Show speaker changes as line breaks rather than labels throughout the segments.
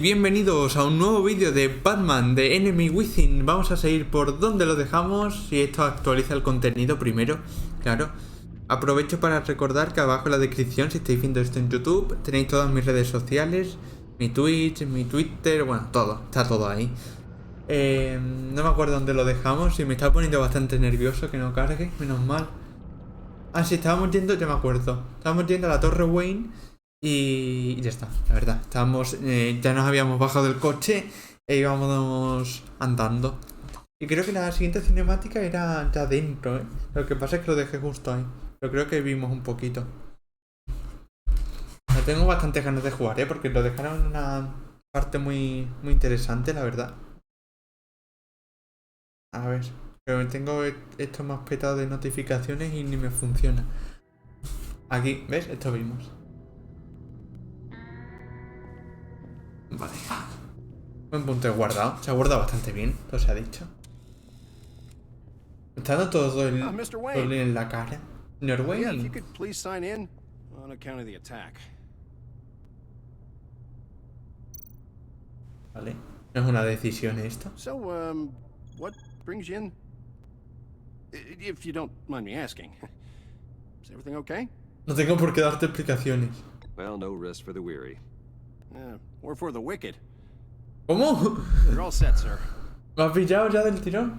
Bienvenidos a un nuevo vídeo de Batman de Enemy Within. Vamos a seguir por donde lo dejamos. Si esto actualiza el contenido primero, claro. Aprovecho para recordar que abajo en la descripción, si estáis viendo esto en YouTube, tenéis todas mis redes sociales, mi Twitch, mi Twitter, bueno, todo, está todo ahí. No me acuerdo dónde lo dejamos y me está poniendo bastante nervioso que no cargue, menos mal. Ah, sí, estábamos yendo, ya me acuerdo. Estábamos yendo a la Torre Wayne. Y ya está, la verdad. Estábamos, ya nos habíamos bajado del coche e íbamos andando. Y creo que la siguiente cinemática era ya dentro, ¿eh? Lo que pasa es que lo dejé justo ahí. Pero creo que vimos un poquito. No tengo bastantes ganas de jugar, porque lo dejaron en una parte muy interesante, la verdad. A ver, pero tengo esto más petado de notificaciones y ni me funciona. Aquí, ¿ves? Esto vimos. Vale. Buen punto de guardado. Se ha guardado bastante bien, todo se ha dicho. Me está dando todo el en la cara. Mr. Wayne.
Yeah, if you could please sign in on account of the attack.
Vale. No es una decisión esto.
So, what brings you in? If you don't mind me asking. Is everything okay?
No tengo por qué darte explicaciones.
Well, no rest for the weary.
Or for the wicked.
¿Cómo?
You're all set, sir.
¿Me has pillado ya del tirón?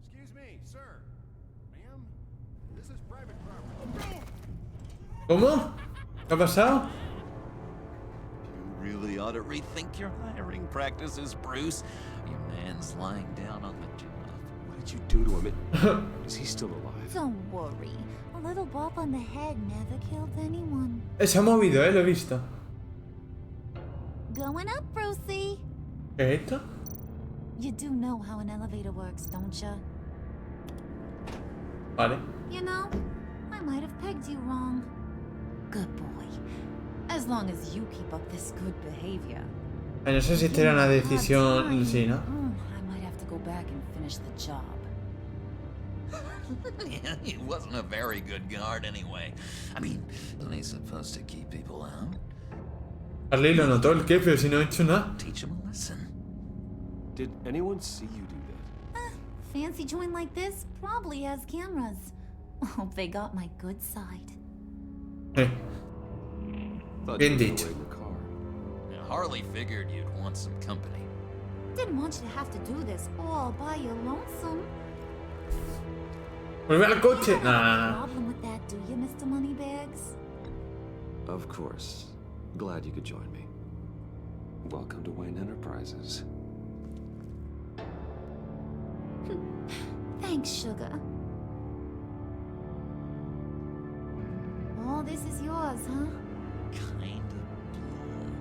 Excuse me, sir. Ma'am, this is private property.
¿Cómo? ¿Qué ha pasado?
You really ought to rethink your hiring practices, Bruce. Your man's lying down on the job.
What did you do to him? Is he still alive?
Don't worry. A little bump on the head never killed anyone.
Se ha movido, lo he visto.
Going up, Brucey.
¿Qué es esto?
You do know how an elevator works, don't you?
Vale.
You know, I might have pegged you wrong. Good boy. As long as you keep up this good behavior.
No sé si esta era una decisión, sí, ¿no?
I might have to go back and finish the job.
Yeah, he wasn't a very good guard anyway. I mean, isn't he supposed to keep people out?
Harley lo notó el qué, pero si no he hecho nada.
Teach him a lesson.
Did anyone see you do that?
Fancy joint like this probably has cameras. Hope they got my good side.
Thought
Bien
you were
dicho.
away in the car.
Now, Harley figured you'd want some company.
Didn't want you to have to do this all by your lonesome.
Vuelve al coche.
No
Nah.
problem with that, do you, Mr. Moneybags?
Of course. Glad you could join me. Welcome to Wayne Enterprises.
Thanks, sugar. All this is yours, huh?
Kind of blue.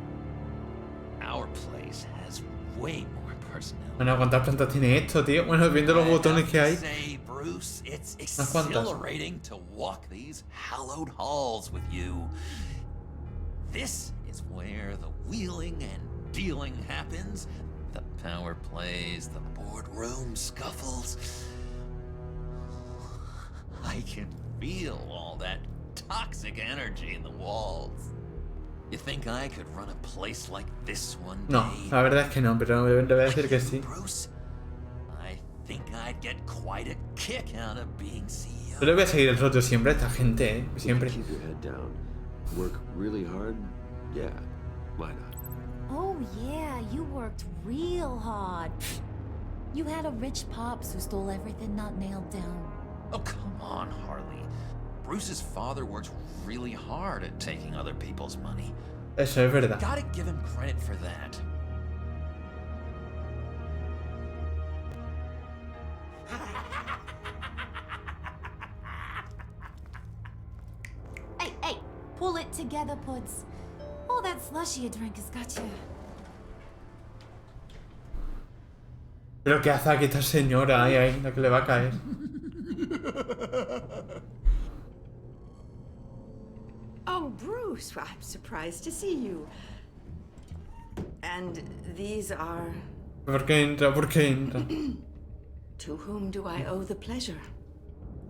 Our place has way more personality.
Bueno, ¿cuántas plantas tiene esto, tío? Bueno, viendo los botones que hay.
Say, Bruce, it's
Unas cuantas.
exhilarating to walk these hallowed halls with you. This is where the wheeling and dealing happens. The power plays, the boardroom scuffles. I can feel all that toxic energy in the walls. You think I could run a place like this one day?
No, la verdad es que no, pero le voy a decir que sí.
Bruce, I think I'd get quite a kick out of being CEO.
Yo le voy a seguir el rollo siempre a esta gente, siempre.
Keep your head down. Work really hard? Yeah. Why not?
Oh, yeah, you worked real hard. You had a rich pops who stole everything not nailed down.
Oh, come on, Harley. Bruce's father works really hard at taking other people's money.
Eso es verdad.
Gotta give him credit for that.
Hey, pull it together, Puds. All that slushy you drank has got you.
Pero ¿qué hace aquí esta señora? Ahí, la que le va a caer.
Oh, Bruce, I'm surprised to see you. And these are
¿Por qué entra? ¿Por qué entra?
To whom do I owe the pleasure?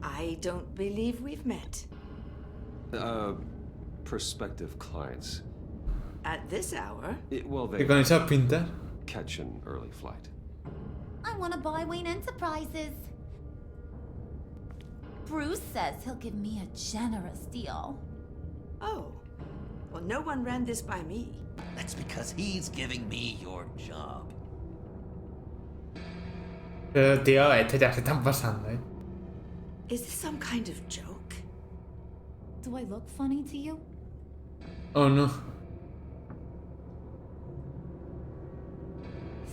I don't believe we've met.
Prospective clients.
At this hour?
Well,
Y
they
con esas pintas.
catch an early flight.
I want to buy Wayne Enterprises. Bruce says he'll give me a generous deal.
Oh. Well, no one ran this by me.
That's because he's giving me your job.
Pero tío, ya se están pasando,
Is this some kind of joke?
Do I look funny to you?
Oh no.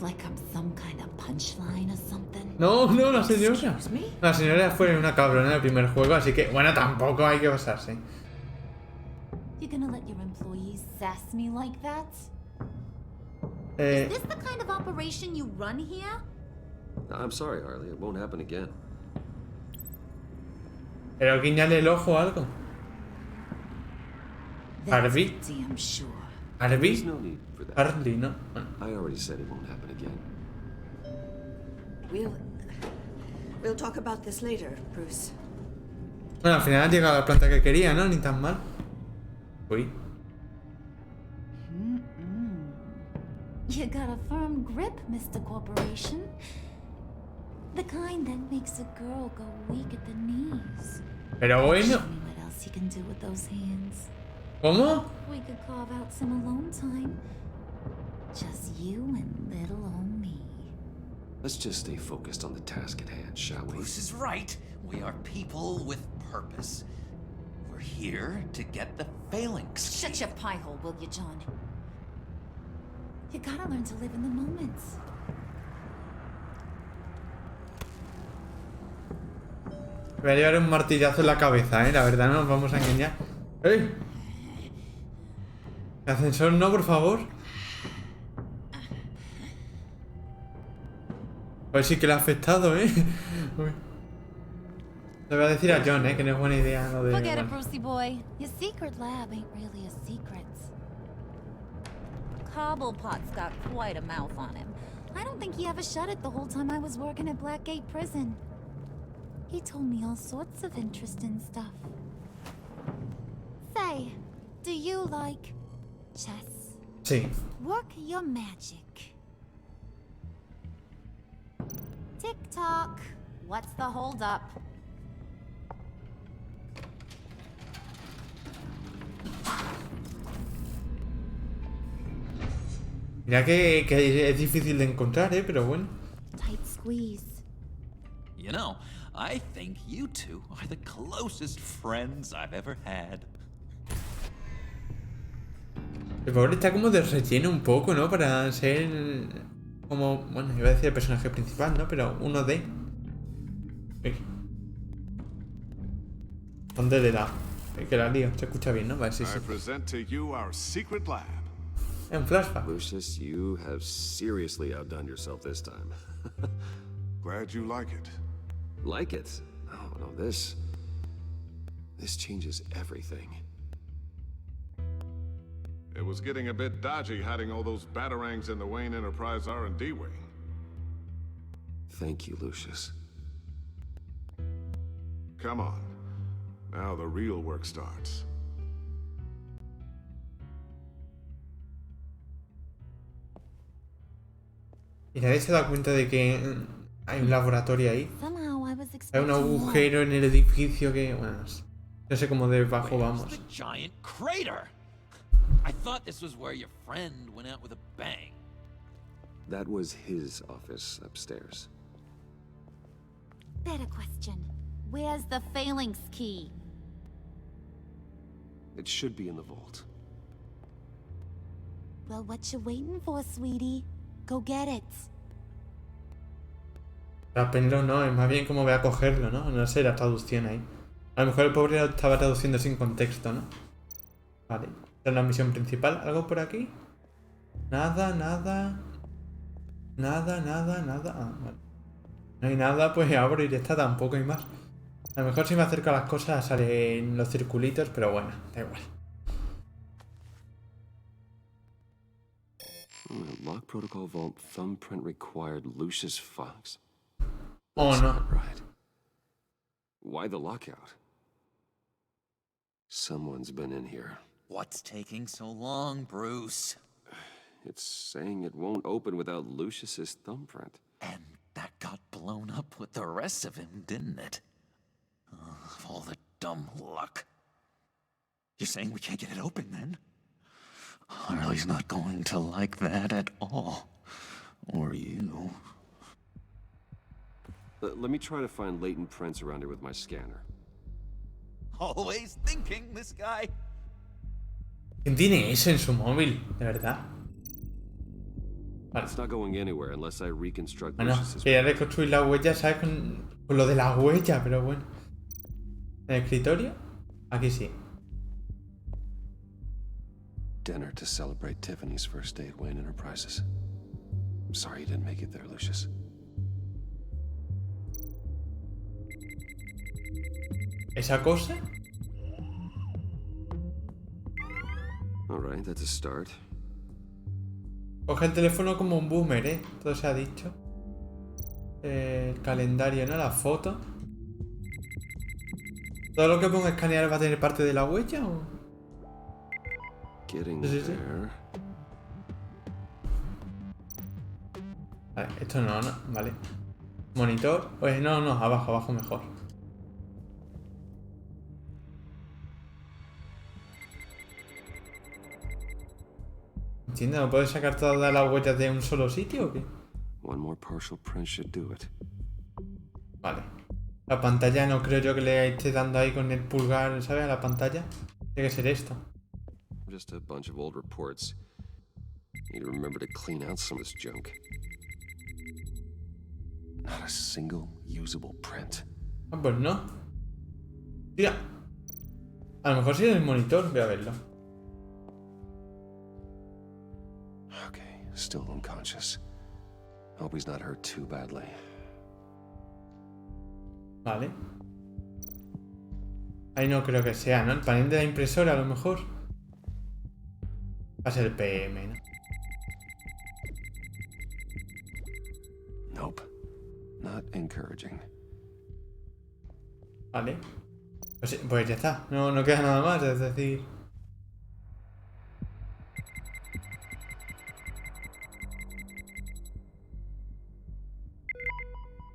Like I'm some kind of punchline or something?
No, no, la señora.
Excuse me?
La señora fue una cabrona en el primer juego, así que bueno, tampoco hay que pasarse.
You gonna let your employees sass me like that?
Eh,
Is this the kind of operation you run here?
I'm sorry, Harley. It won't happen again.
pero guiñale el ojo o algo.
That's
Harvey?
damn sure.
There's
Harvey.
no need for that.
Harley, ¿no? Bueno.
I already said it won't happen again.
We'll talk about this later, Bruce.
Bueno, al final ha llegado a la planta que quería, ¿no? Ni tan mal. Uy.
You got a firm grip, Mr. Corporation. The kind that makes a girl go weak at the knees.
Pero bueno.
Show me what else you can do with those hands.
¿Cómo?
We could carve out some alone time. Just you and little old me.
Let's just stay focused on the task at hand, shall we?
Bruce is right. We are people with purpose. We're here to get the phalanx.
Shut your pie hole, will you, John? You gotta learn to live in the moments.
Voy a llevar un martillazo en la cabeza, la verdad, no nos vamos a engañar. ¡Ey! El ascensor no, por favor. Pues sí que le ha afectado, Uy. Le voy a decir a John, que no es buena idea lo de...
Forget it,
bueno.
Brucey boy. Your secret lab ain't really a secret. Cobblepot's got quite a mouth on him. I don't think he ever shut it the whole time I was working at Blackgate Prison. He told me all sorts of interesting stuff. Say, do you like chess?
Sí.
Work your magic. Tick-tock. What's the holdup?
Mira que es difícil de encontrar, pero bueno.
Tight squeeze.
You know, I think you two are the closest friends I've ever had.
El pobre está como de relleno un poco, ¿no? Para ser como... Bueno, iba a decir el personaje principal, ¿no? Pero uno de... Uy. ¿Dónde le da? Que la lío, se escucha bien, ¿no? Vale, sí,
I
sí.
present to you our secret lab.
En flashback.
Lucius, you have seriously outdone yourself this time.
Glad you like it.
Like it? No, this changes everything.
It was getting a bit dodgy hiding all those batarangs in the Wayne Enterprise R&D wing.
Thank you, Lucius.
Come on. Now the real work starts.
¿Y nadie se da cuenta de que hay un laboratorio ahí?
Somehow I was
Hay un
expecting more.
agujero en el edificio que... Bueno, no sé cómo debajo
Where's
vamos.
the giant crater? I thought this was where your friend went out with a bang.
That was his office upstairs.
Better question. Where's the phalanx key?
It should be in the vault.
Well, what you waiting for, sweetie? Go get it.
Rápenlo, no, es más bien como voy a cogerlo, ¿no? No sé la traducción ahí. A lo mejor el pobre lo estaba traduciendo sin contexto, ¿no? Vale, esta es la misión principal. ¿Algo por aquí? Nada, nada. Nada, nada, nada. Ah, vale. No hay nada, pues abro y ya está, tampoco hay más. A lo mejor si me acerco a las cosas salen los circulitos, pero bueno, da igual.
Lock protocol vault thumbprint required Lucius Fox.
Oh
That's
no.
not right. Why the lockout? Someone's been in here.
What's taking so long, Bruce?
It's saying it won't open without Lucius's thumbprint.
And that got blown up with the rest of him, didn't it? All the dumb luck. You're saying we can't get it open, then? Harley's not going to like that at all. Or you.
Let me try to find latent prints around here with my scanner.
Always thinking, this guy.
¿Quién tiene eso en su móvil? ¿De verdad? Vale.
It's not going anywhere unless I reconstruct
Bueno,
Lucius's...
quería reconstruir la huella, ¿sabes? Con lo de la huella, pero bueno. ¿En el escritorio? Aquí sí.
Dinner to celebrate Tiffany's first day at Wayne Enterprises. I'm sorry you didn't make it there, Lucius.
¿Esa cosa?
All right, that's a start.
Coge el teléfono como un boomer, ¿eh? Todo se ha dicho. El calendario, ¿no? La foto. ¿Todo lo que ponga escanear va a tener parte de la huella o...?
Getting
Sí.
there.
Vale, esto no, vale. Monitor. Pues no, abajo mejor. Entiendo, ¿no puedes sacar todas las huellas de un solo sitio o qué?
One more partial print should do it.
Vale. La pantalla no creo yo que le esté dando ahí con el pulgar, ¿sabes? A la pantalla. Tiene que ser esto.
Just a bunch of old reports. Need to remember to clean out some of this junk. Not a single usable print.
Ah, pues no. Mira. A lo mejor sí en el monitor, voy a verlo.
Okay, still unconscious. Hope he's not hurt too badly.
Vale. Ahí no creo que sea, ¿no? El panel de la impresora a lo mejor. Va a ser el PM, ¿no?
Nope. Not encouraging.
Vale. Pues ya está. No queda nada más, es decir...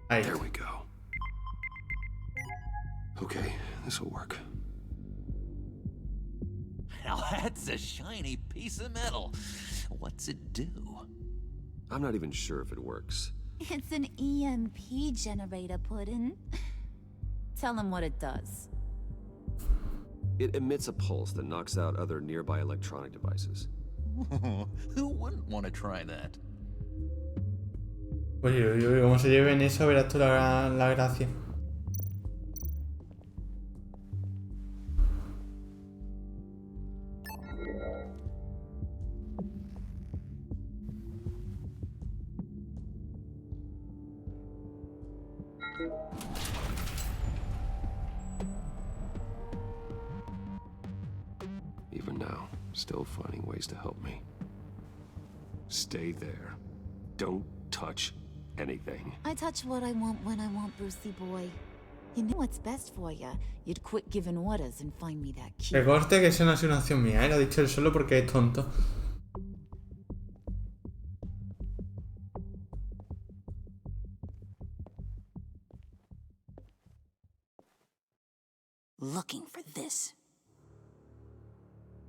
Ahí.
There we go. Okay, this will work.
Now that's a shiny piece of metal. What's it do?
I'm not even sure if it works.
It's an EMP generator, Puddin'. Tell him what it does.
It emits a pulse that knocks out other nearby electronic devices.
Who wouldn't want to try that?
Uy, cómo se lleven eso, verás tú la gracia.
Even now, still finding ways to help me. Stay there. Don't touch anything.
I touch what I want when I want, Brucey boy. You know what's best for you. You'd quit giving orders and find me that key.
Que corte que esa no es una acción mía, lo ha dicho él solo porque es tonto.
Looking for this.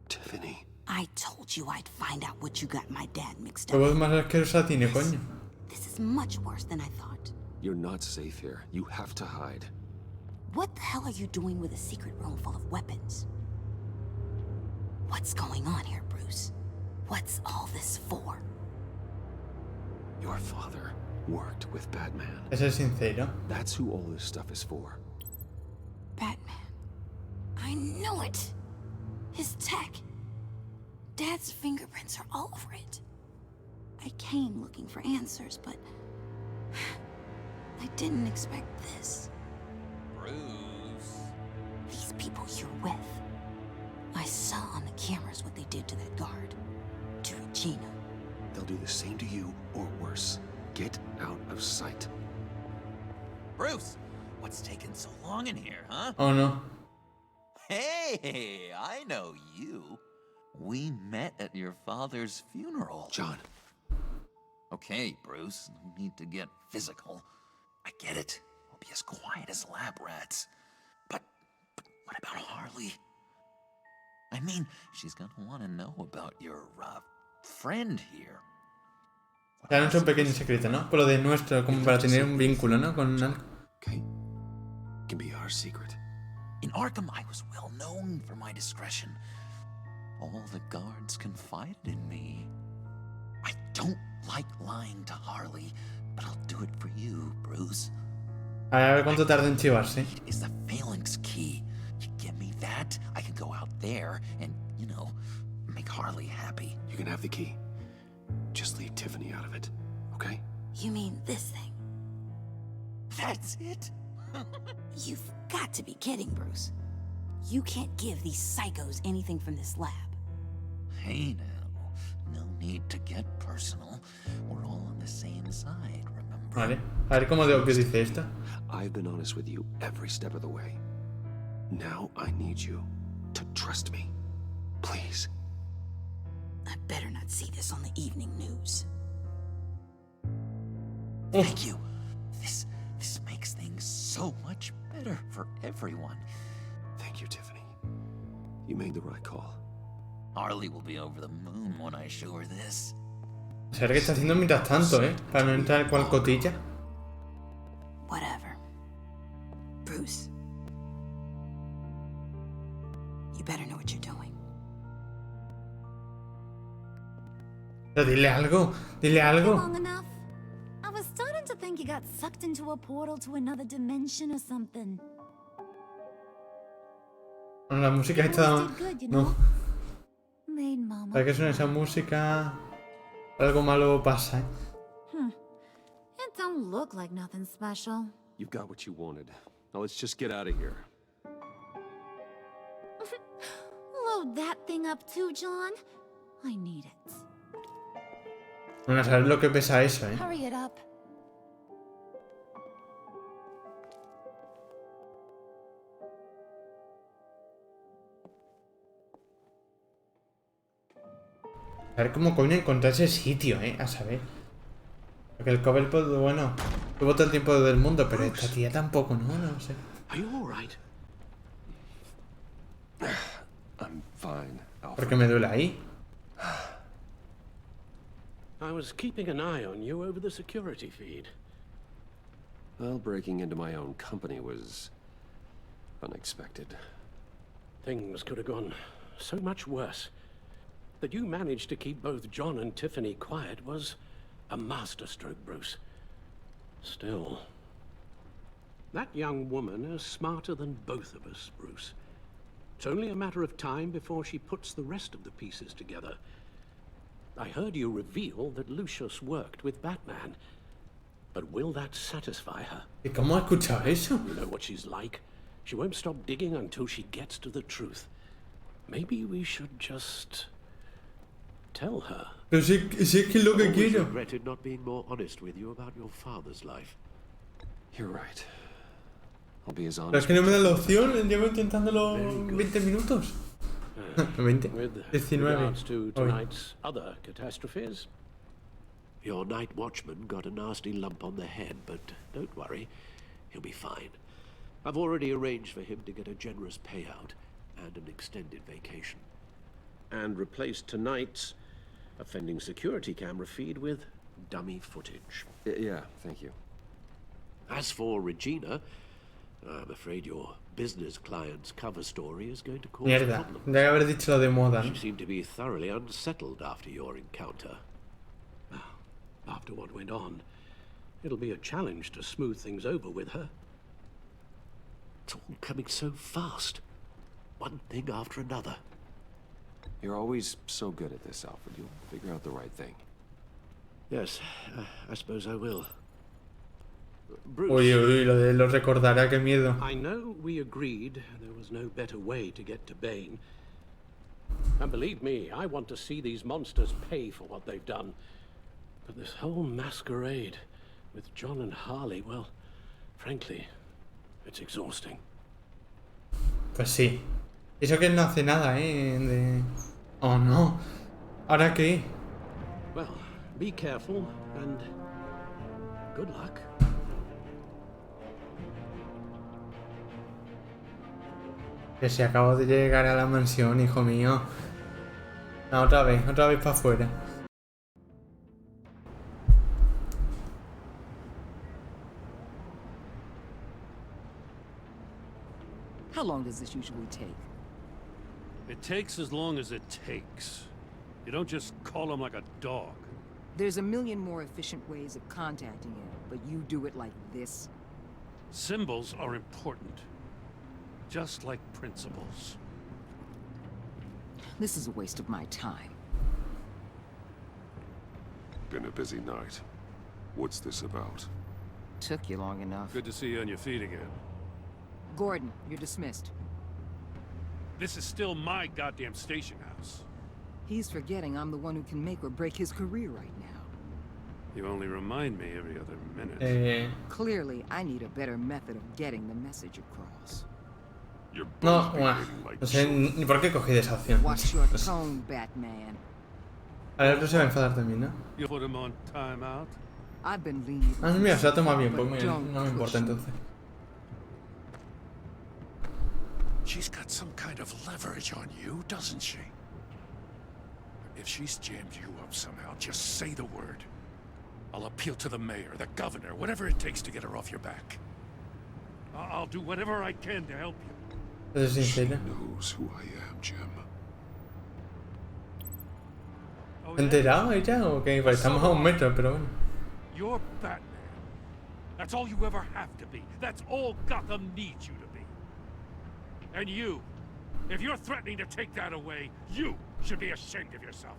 Tiffany.
I told you I'd find out what you got my dad mixed
¿Qué
up.
voz más asquerosa tiene, coño?
This is much worse than I thought.
You're not safe here. You have to hide.
What the hell are you doing with a secret room full of weapons? What's going on here, Bruce? What's all this for?
Your father worked with Batman.
Es ser sincero.
That's who all this stuff is for.
Batman. I know it. His tech. Dad's fingerprints are all over it. I came looking for answers, but I didn't expect this.
Bruce.
These people you're with. I saw on the cameras what they did to that guard. To Regina.
They'll do
Bruce, what's taking so long in here, huh?
Oh no.
Hey, I know you. We met at your father's funeral.
John.
Okay, Bruce, no need to get physical. I get it. We'll be as quiet as lab rats. But what about Harley? I mean, she's gonna want to know about your, friend here.
Claro, es un pequeño secreto, ¿no? Por lo de nuestro, como para tener un vínculo, ¿no? Con algo.
Okay? It can be our secret.
In Arkham, I was well known for my discretion. All the guards confided in me. I don't like lying to Harley, but I'll do it for you, Bruce.
A ver cuánto tarda en chivarse.
Is the Phalanx key. You give me that, I can go out there and, make Harley happy.
You can have the key. Just leave Tiffany out of it, okay?
You mean this thing?
That's it?
You've got to be kidding, Bruce. You can't give these psychos anything from this lab.
Hey now, no need to get personal. We're all on the same side, remember?
Vale. A ver cómo de obvio dice esto.
I've been honest with you every step of the way. Now I need you to trust me. Please.
I better not see this on the evening news.
Thank you. This makes things so much better for everyone.
Thank you, Tiffany. You made the right call.
Harley will be over the moon when I show her this.
A ver qué está haciendo mientras tanto, ¿eh? Para no entrar cual cotilla.
Whatever. Bruce. You better know what you're doing.
Pero dile algo, dile algo.
Long enough. I was starting to think you got sucked into a portal to another dimension or something.
Bueno, la música está... No.
Made Mama.
Para que suene esa música... Algo malo pasa, ¿eh?
It don't look like nothing special.
You've got what you wanted. Now let's just get out of here.
Load that thing up too, John. I need it.
Bueno, a saber lo que pesa eso, ¿eh?
Hurry it up.
A ver cómo coño encontrar ese sitio, ¿eh? A saber. Porque el cover, pues, bueno, tuvo todo el tiempo del mundo, pero esta tía tampoco, ¿no? No sé.
Are you all right? I'm fine,
¿Por
Alfred.
qué me duele ahí?
I was keeping an eye on you over the security feed.
Well, breaking into my own company was unexpected.
Things could have gone so much worse. That you managed to keep both John and Tiffany quiet was a masterstroke, Bruce. Still, that young woman is smarter than both of us, Bruce. It's only a matter of time before she puts the rest of the pieces together. I heard you reveal that Lucius worked with Batman. But will that satisfy her?
¿Y cómo ha escuchado eso?
You know what she's like. She won't stop digging until she gets to the truth. Maybe we should just tell her.
Pero si es que es lo que
Always
quiero.
regretted not being more honest with you about your father's life.
You're right. I'll be as
Pero es
honest.
que no me da la opción, llevo intentándolo 20 minutos. 20,
With
19.
regards to
Hoy.
tonight's other catastrophes,
Your night watchman got a nasty lump on the head, but don't worry, he'll be fine. I've already arranged for him to get a generous payout and an extended vacation.
and replaced tonight's offending security camera feed with dummy footage.
Yeah, thank you.
As for Regina, I'm afraid your business client's cover story is going to cause
Mierda,
problems.
debe haber dicho lo de moda,
She
¿no?
seemed to be thoroughly unsettled after your encounter.
After what went on, it'll be a challenge to smooth things over with her.
It's all coming so fast. One thing after another.
You're always so good at this, Alfred. You'll figure out the right thing.
Yes, I suppose I will. Bruce,
Uy, uy, lo recordará, qué miedo.
I know we agreed there was no better way to get to Bane. And believe me, I want to see these monsters pay for what they've done. But this whole masquerade with John and Harley, well, Frankly, it's exhausting.
Pues sí. Eso que él no hace nada, Oh, no. ¿Ahora qué?
Well, be careful and good luck.
Que si acabo de llegar a la mansión, hijo mío. No, otra vez para afuera.
How long does this usually take?
It takes as long as it takes. You don't just call him like a dog.
There's a million more efficient ways of contacting him, but you do it like this?
Symbols are important. Just like principles.
This is a waste of my time.
Been a busy night. What's this about?
Took you long enough.
Good to see you on your feet again.
Gordon, you're dismissed.
This is still my goddamn station house.
He's forgetting I'm the one who can make or break his career right now.
You only remind me every other minute.
Clearly, I need a better method of getting the message across.
You're
No,
both
bueno,
behaving like
no sé ni por qué cogí de esa opción.
Watch your tone, Batman.
A ver, otro se va a enfadar también, ¿no?
You put him on timeout.
I've been lenient.
Ah, mira, se la toma bien,
but
pues
don't
no me importa
push me.
entonces.
She's got some kind of leverage on you, doesn't she? If she's jammed you up somehow, just say the word. I'll appeal to the mayor, the governor, whatever it takes to get her off your back.
I'll do whatever I can to help you.
Es
She
sincero.
knows who I am, Jim.
Oh,
¿Te enterado ella o qué? Pues estamos a un metro, pero bueno.
You're Batman. That's all you ever have to be. That's all Gotham needs you to be. And you, if you're threatening to take that away, you should be ashamed of yourself.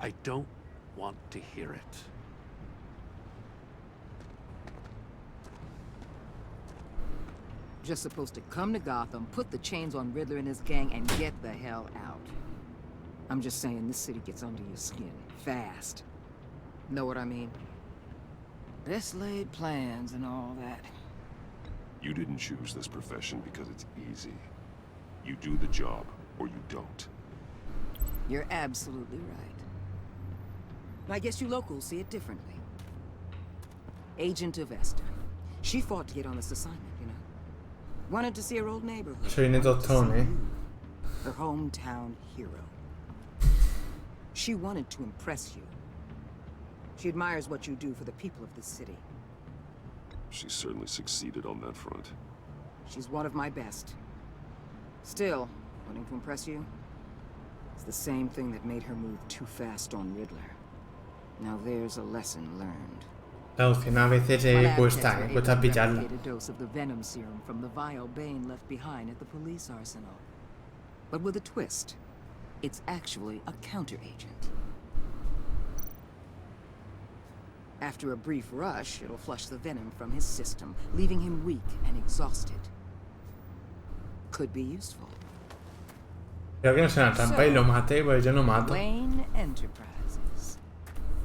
I don't want to hear it.
Just supposed to come to Gotham, put the chains on Riddler and his gang, and get the hell out. I'm just saying, this city gets under your skin. Fast. Know what I mean? Best laid plans and all that.
You didn't choose this profession because it's easy. You do the job, or you don't.
You're absolutely right. I guess you locals see it differently. Agent of Esther. She fought to get on this assignment, you know. Wanted to see her old neighborhood.
Se viene doctor,
Her hometown hero. She wanted to impress you. She admires what you do for the people of this city.
She certainly succeeded on that front.
She's one of my best. Still, wanting to impress you? It's the same thing that made her move too fast on Riddler. Now there's a lesson learned.
Traducción a veces cuesta pillarla.
A dose of the venom serum from the vial Bane left behind at the police arsenal. But with a twist. It's actually a counter-agent. After a brief rush, it'll flush the venom from his system, leaving him weak and exhausted. Could be useful.
Creo que no sea una trampa y lo mate, pues yo no mato.
Wayne Enterprises.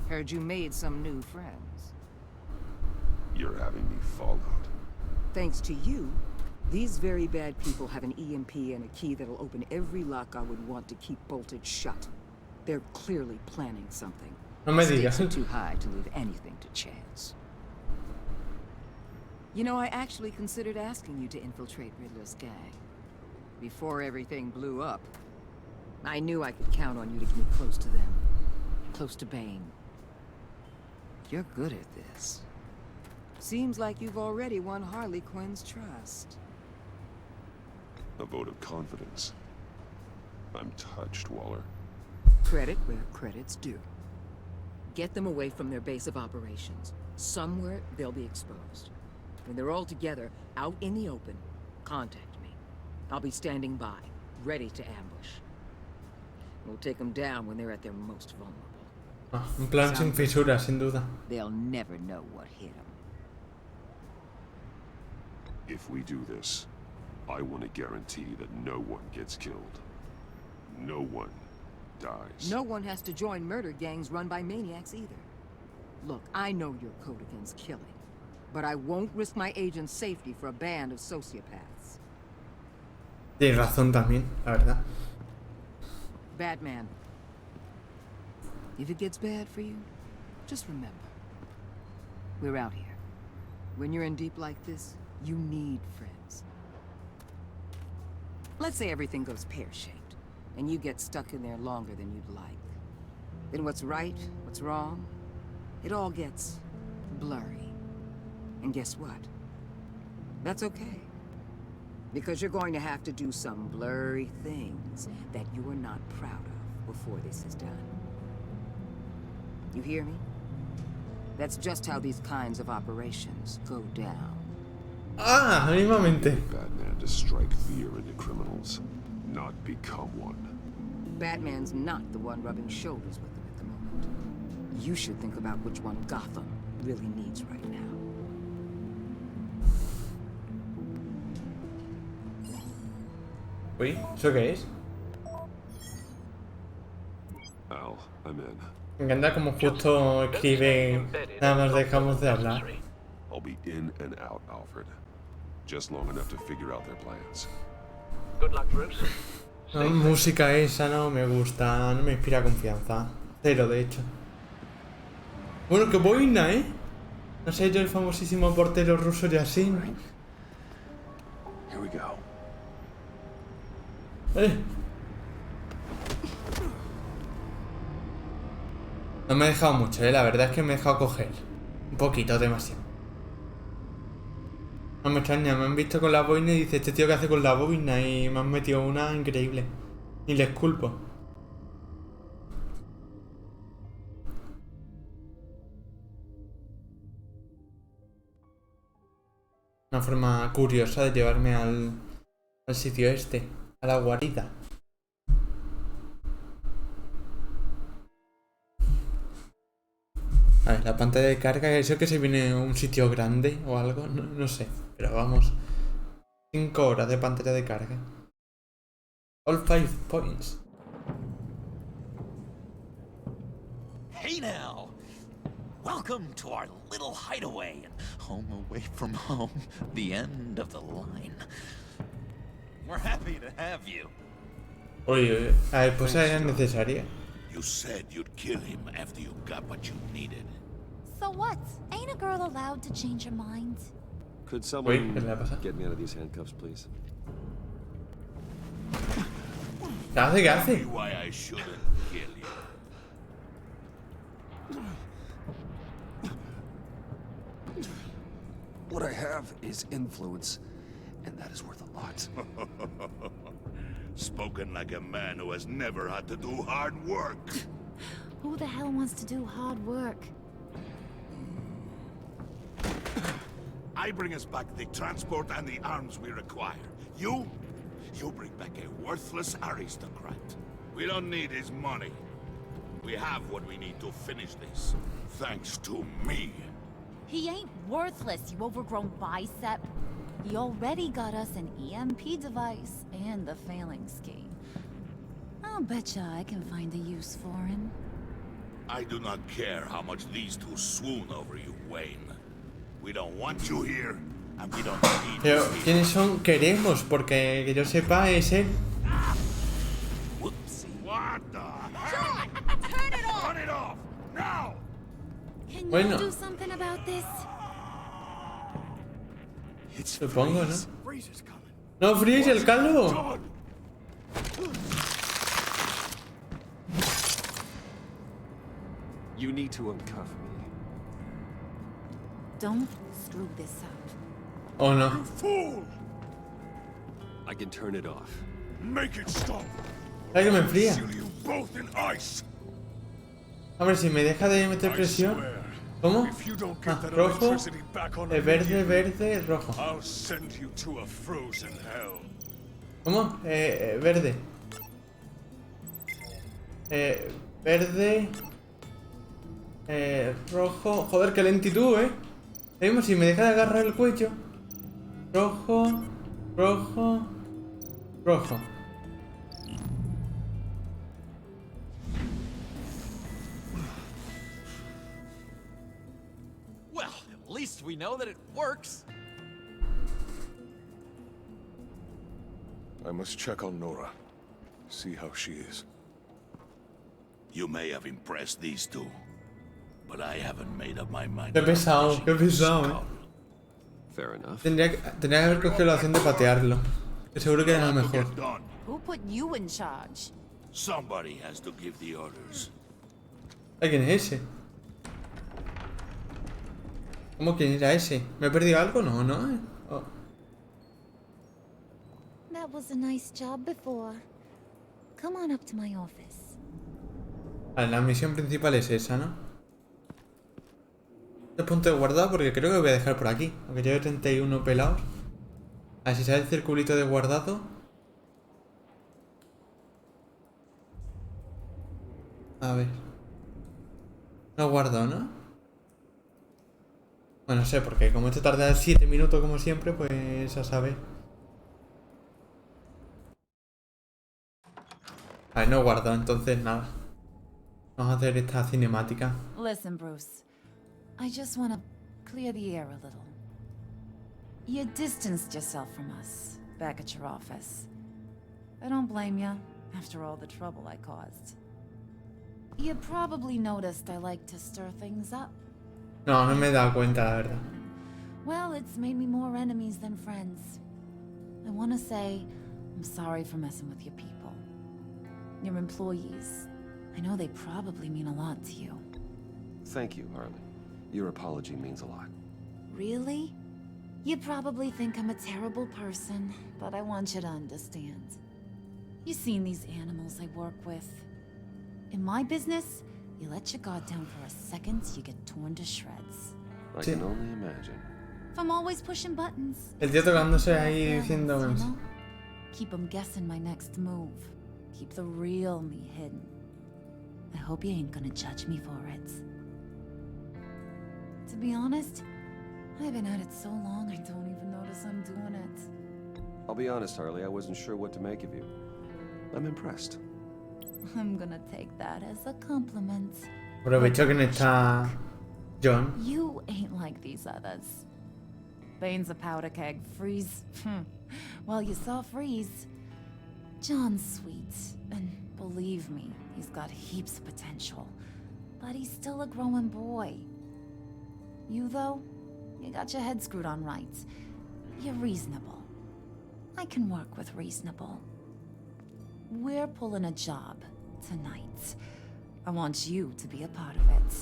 Heard you made some new friends.
You're having me fallout.
Thanks to you, these very bad people have an EMP and a key that'll open every lock I would want to keep bolted shut. They're clearly planning something.
No me digas.
Stakes are too high to leave anything to chance. You know, I actually considered asking you to infiltrate Riddler's gang. Before everything blew up. I knew I could count on you to get me close to them. Close to Bane. You're good at this. Seems like you've already won Harley Quinn's trust.
A vote of confidence. I'm touched, Waller.
Credit where credit's due. Get them away from their base of operations. Somewhere they'll be exposed. When they're all together, out in the open, contact me. I'll be standing by, ready to ambush. We'll take them down when they're at their most vulnerable.
Un plan sin fisuras, sin duda.
They'll never know what hit them.
If we do this, I want to guarantee that no one gets killed. No one dies.
No one has to join murder gangs run by maniacs either. Look, I know your code against killing. But I won't risk my agent's safety for a band of sociopaths.
Tienes razón también, la verdad.
Batman, if it gets bad for you, just remember, we're out here. When you're in deep like this, you need friends. Let's say everything goes pear-shaped, and you get stuck in there longer than you'd like. Then what's right, what's wrong, it all gets blurry. And guess what? That's okay. Because you're going to have to do some blurry things that you are not proud of before this is done. You hear me? That's just how these kinds of operations go down.
Ah, mismamente.
Batman to strike fear into criminals, not become one.
Batman's not the one rubbing shoulders with them at the moment. You should think about which one Gotham really needs right now.
Uy, ¿eso qué es?
Al, I'm in.
Me encanta como justo escribe, nada más dejamos de hablar.
I'll be in and out, Alfred. Just long enough to figure out their plans.
Good luck, Bruce.
La música esa no me gusta, no me inspira confianza. Cero, de hecho. Bueno, qué boina, ¿eh? No sé, yo el famosísimo portero ruso y así.
Here we go.
No me he dejado mucho, la verdad es que me he dejado coger. Un poquito, demasiado. No me extraña, me han visto con la boina y dice, este tío que hace con la boina, y me han metido una increíble. Y les culpo. Una forma curiosa de llevarme al sitio este, a la guarida. A ver, la pantalla de carga, eso que se viene un sitio grande o algo, no sé, pero vamos. 5 horas de pantalla de carga. All 5 points.
Hey now! Welcome to our little hideaway and home away from home, the end of the line. We're happy to have you.
Oye, a ver, pues era necesaria.
You said you'd kill him after you got what you needed.
So what? Ain't a girl allowed to change her mind?
Could someone
¿qué le pasa?
get me out of these handcuffs, please?
¿Qué hace? ¿Qué hace?
Why I shouldn't kill you.
What I have is influence, and that is worth a lot.
Spoken like a man who has never had to do hard work.
Who the hell wants to do hard work?
I bring us back the transport and the arms we require. You bring back a worthless aristocrat. We don't need his money. We have what we need to finish this. Thanks to me.
He ain't worthless, you overgrown bicep. He already got us an EMP device and the Phalange scheme. I'll betcha I can find a use for him.
I do not care how much these two swoon over you, Wayne. We don't want you here, and we don't need
Pero,
you here.
¿quiénes son? Queremos, porque que yo sepa es él.
Whoopsie. What the hell?
Turn it off!
Turn it off! Now!
Can
Bueno.
you do something about this?
Supongo, ¿no?
Freeze is coming.
¡No, Freeze, el calvo!
Done.
You need to uncuff me.
Don't screw this up.
¿O no?
Fool!
I can turn it off.
Make it stop.
¿Sabes que me enfría?
Seal you both in ice.
A ver, si me deja de meter
I
presión.
swear,
¿Cómo?
if you don't
Ah,
get that
rojo,
electricity back on
verde,
immediately,
verde, rojo.
I'll send you to a frozen hell.
¿Cómo? Verde. Verde. Rojo. Joder, qué lentitud, Vemos si me deja de agarrar el cuello. Rojo. Rojo. Rojo.
Well, at least least we know that it works.
I must check on Nora. See how she is.
You may have impressed these two, but I haven't made up my mind.
Qué pesado, qué pesado,
Fair enough.
Tendría que haber cogido la opción de patearlo. Que seguro que era lo mejor.
Who put you in charge?
Somebody has to give the orders.
¿Ay, quién es ese? ¿Cómo quién era ese? ¿Me he perdido algo? No, no. Oh.
That was a nice job before. Come on up to my office.
Vale, la misión principal es esa, ¿no? Este punto de guardado porque creo que voy a dejar por aquí. Aunque lleve 31 pelados. A ver si sale el circulito de guardado. A ver. No guardo, ¿no? Bueno, no sé, porque como esto tarda 7 minutos como siempre, pues a saber. A ver, no guardo, entonces nada. Vamos a hacer esta cinemática.
Listen, Bruce. I just want to clear the air a little. You distanced yourself from us back at your office. I don't blame you, after all the trouble I caused. You probably noticed I like to stir things up.
No, no me he dado cuenta, la verdad.
Well, it's made me more enemies than friends. I want to say I'm sorry for messing with your people. Your employees. I know they probably mean a lot to you.
Thank you, Harley. Your apology means a lot.
Really? You probably think I'm a terrible person, but I want you to understand. You've seen these animals I work with. In my business, you let your guard down for a second, you get torn to shreds.
I can only imagine.
If I'm always pushing buttons.
El tío tocándose ahí diciendo...
You know? Keep them guessing my next move. Keep the real me hidden. I hope you ain't gonna judge me for it. To be honest, I've been at it so long I don't even notice I'm doing it.
I'll be honest, Harley, I wasn't sure what to make of you. I'm impressed.
I'm gonna take that as a compliment.
Aprovecho que no está John.
You ain't like these others. Bane's a powder keg. Freeze. Well, you saw Freeze. John's sweet, and believe me, he's got heaps of potential. But he's still a growing boy. You, though, you got your head screwed on right. You're reasonable. I can work with reasonable. We're pulling a job tonight. I want you to be a part of it.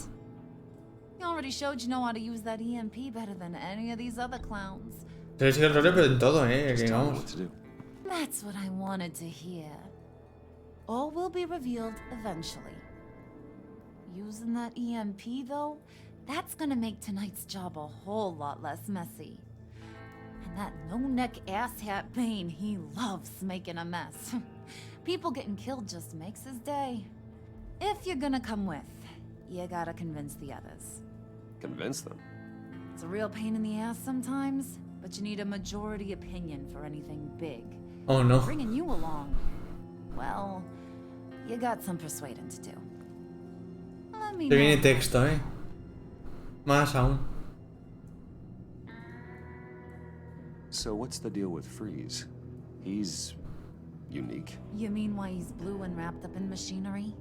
You already showed you know how to use that EMP better than any of these other clowns.
Tenéis que errores, pero en todo, digamos.
That's what I wanted to hear. All will be revealed eventually. Using that EMP, though, that's gonna make tonight's job a whole lot less messy. And that no-neck asshat Bane, he loves making a mess. People getting killed just makes his day. If you're gonna come with, you gotta convince the others.
Convince them?
It's a real pain in the ass sometimes, but you need a majority opinion for anything big.
Oh no.
Bringing you along, well, you got some persuading to do. Let me
Te viene
know.
texto, Más aún.
So what's the deal with Freeze? He's unique.
You mean why he's blue and wrapped up in machinery?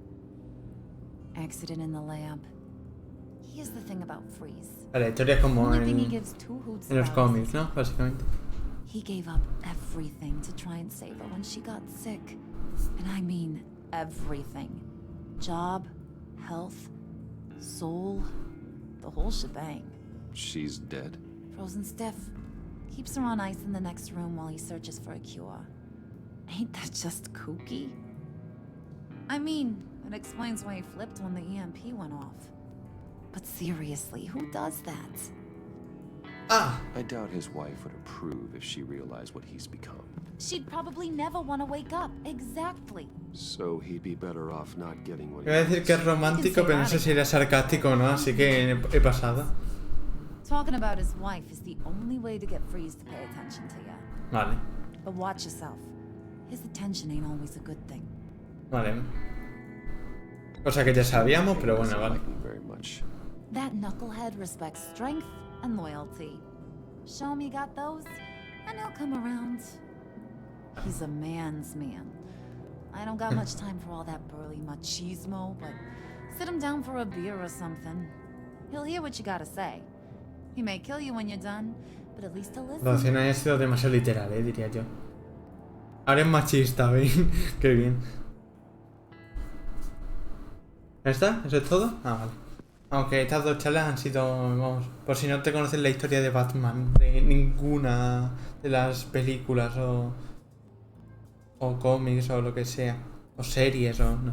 Accident in the lab. Here's the thing about Freeze.
La historia es como
Only thing he
en
gives two hoots
los
about
cómics, ¿no? Básicamente.
He gave up everything to try and save her when she got sick. And I mean everything. Job, health, soul, the whole shebang.
She's dead?
Frozen stiff. Keeps her on ice in the next room while he searches for a cure. Ain't that just kooky? I mean, it explains why he flipped when the EMP went off. But seriously, who does that?
I doubt his wife would approve if she realized what he's become.
She'd probably never want to wake up. Exactly.
So he'd be better off not getting what he
Iba a decir que es romántico, pero no sé si era sarcástico o no, así que he pasado.
Talking about his wife is the only way to get Freeze to pay attention to you.
Vale.
But watch yourself. His attention ain't always a good thing.
Vale. Cosa que ya sabíamos, pero bueno, vale.
Very much.
That knucklehead respects strength, and loyalty. Show him you got those, and he'll come around. He's a man's man. I don't got much time for all that burly machismo, but sit him down for a beer or something. He'll hear what you gotta say. He may kill you when you're done, but at least he'll listen.
La escena ha sido demasiado literal, diría yo. Ahora es machista, ¿veis? Qué bien. ¿Ya está? ¿Eso es todo? Ah, vale. Aunque estas dos charlas han sido, vamos, por si no te conoces la historia de Batman, de ninguna de las películas o cómics o lo que sea, o series o no.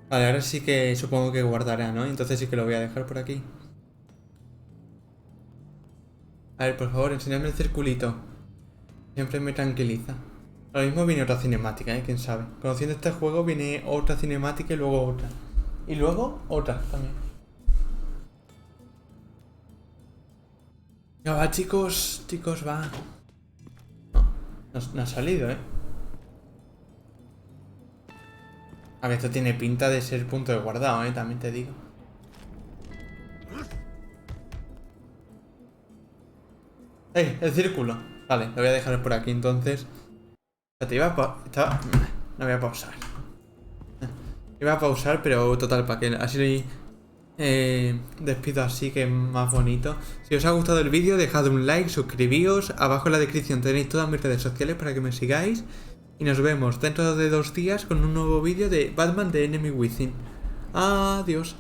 Vale, ahora sí que supongo que guardará, ¿no? Entonces sí que lo voy a dejar por aquí. A ver, por favor, enséñame el circulito. Siempre me tranquiliza. Ahora mismo viene otra cinemática, ¿eh? Quién sabe. Conociendo este juego viene otra cinemática y luego otra. Y luego otra también. Ya va, chicos. Chicos, va. No ha salido, ¿eh? A ver, esto tiene pinta de ser punto de guardado, ¿eh? También te digo. ¡Ey! El círculo. Vale, lo voy a dejar por aquí entonces. No voy a pausar. Iba a pausar, pero total, para que así despido así, que es más bonito. Si os ha gustado el vídeo, dejad un like, suscribíos. Abajo en la descripción tenéis todas mis redes sociales para que me sigáis. Y nos vemos dentro de 2 días con un nuevo vídeo de Batman de Enemy Within. Adiós.